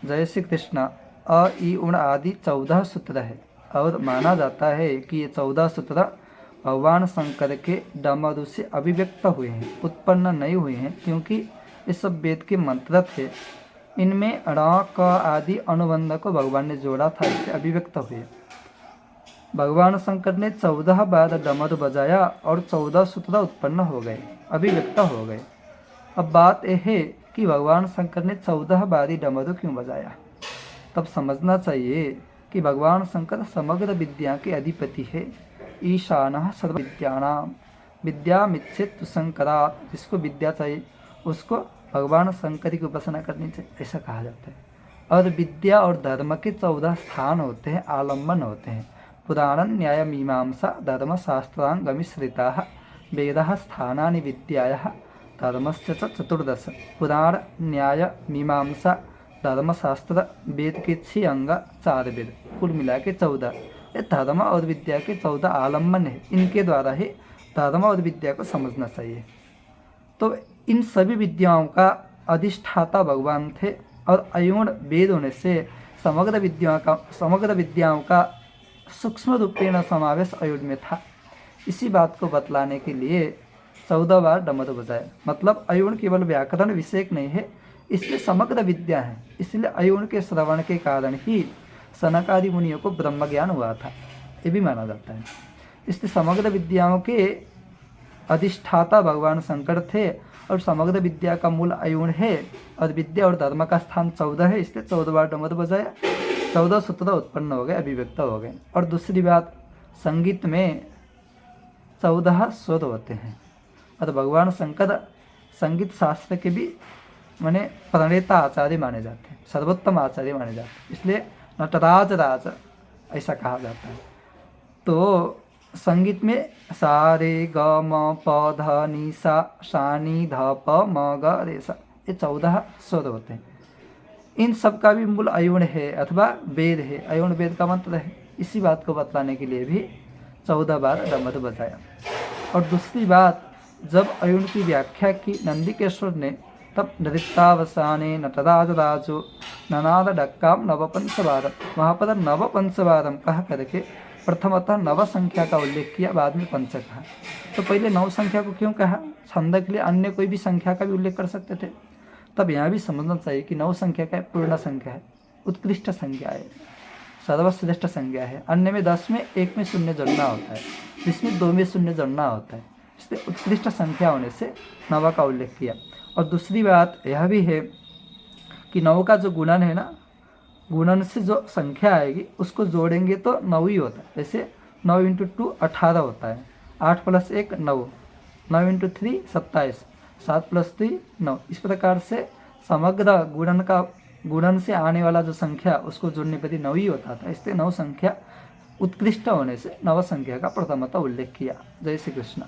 जय श्री कृष्ण। अ ई उण आदि 14 सूत्र है और माना जाता है कि ये 14 सूत्र भगवान शंकर के डमरू से अभिव्यक्त हुए हैं, उत्पन्न नहीं हुए हैं, क्योंकि ये सब वेद के मंत्र थे। इनमें ण क आदि अनुबंध को भगवान ने जोड़ा था, इससे अभिव्यक्त हुए। भगवान शंकर ने 14 बार डमरू बजाया और 14 सूत्र उत्पन्न हो गए, अभिव्यक्त हो गए। अब बात यह है कि भगवान शंकर ने 14 बारी डमरू क्यों बजाया। तब समझना चाहिए कि भगवान शंकर समग्र विद्या के अधिपति है। ईशानः सर्व विद्यानाम विद्यामिच्छेत् शंकरात्। जिसको विद्या चाहिए उसको भगवान शंकर की उपासना करनी चाहिए, ऐसा कहा जाता है। और विद्या और धर्म के 14 स्थान होते हैं, आलम्बन होते हैं। पुराण न्याय मीमांसा धर्मशास्त्रांगमिश्रिताः वेदाः स्थानानि विद्यायाः धर्मस्य च 14। पुराण न्याय मीमांसा धर्मशास्त्र वेद के 6 अंग, 4 वेद, कुल मिला के 14। ये धर्म और विद्या के 14 आलम्बन है। इनके द्वारा ही धर्म और विद्या को समझना चाहिए। तो इन सभी विद्याओं का अधिष्ठाता भगवान थे और अयूण वेद होने से समग्र विद्याओं का सूक्ष्म रूपेण समावेश अयूण में था। इसी बात को बतलाने के लिए 14 बार डमरू बजाए। मतलब अयूण केवल व्याकरण विषयक नहीं है, इसमें समग्र विद्या है। इसलिए अयूण के श्रवण के कारण ही सनकादि मुनियों को ब्रह्म ज्ञान हुआ था, ये भी माना जाता है। इसलिए समग्र विद्याओं के अधिष्ठाता भगवान शंकर थे और समग्र विद्या का मूल अयूण है और विद्या और धर्म का स्थान 14 है। इसलिए 14 बार डमरू बजाया, 14 सूत्र उत्पन्न हो गए, अभिव्यक्त हो गए। और दूसरी बात, संगीत में 14 स्वर होते हैं और भगवान शंकर संगीत शास्त्र के भी माने प्रणेता आचार्य माने जाते हैं, सर्वोत्तम आचार्य माने जाते हैं। इसलिए नटराज राज ऐसा कहा जाता है। तो संगीत में सा रे ग म प ध नि सा नी ध प म ग रे सा, ये 14 स्वर होते हैं। इन सब का भी मूल अयूण है अथवा वेद है, अयूण वेद का मंत्र है। इसी बात को बतलाने के लिए भी 14 बार डमरू बजाया। और दूसरी बात, जब अयूण की व्याख्या की नंदिकेश्वर ने, तब नृत्यावसाने नटराज राजो ननाद डक्काम नवपंचवारम, वहाँ पर नवपंचवारम कहा करके प्रथमतः 9 संख्या का उल्लेख किया, बाद में पंच कहा। तो पहले 9 संख्या को क्यों कहा? छंद के लिए अन्य कोई भी संख्या का भी उल्लेख कर सकते थे। तब यहाँ भी समझना चाहिए कि 9 संख्या का पूर्ण संख्या है, उत्कृष्ट संख्या है, सर्वश्रेष्ठ संख्या है। अन्य में 10 में 1 में शून्य जोड़ना होता है, जिसमें 2 में शून्य जोड़ना होता है। इसलिए उत्कृष्ट संख्या होने से 9 का उल्लेख किया। और दूसरी बात यह भी है कि 9 का जो गुणन है ना, गुणन से जो संख्या आएगी उसको जोड़ेंगे तो 9 ही होता है। जैसे 9 × 2 18 होता है, 8 + 1 9, 9 × 3 27, 7 + 3 9। इस प्रकार से समग्र गुणन से आने वाला जो संख्या उसको जोड़ने पर 9 ही होता था। इसलिए 9 संख्या उत्कृष्ट होने से 9 संख्या का प्रथमतः उल्लेख किया। जय श्री कृष्ण।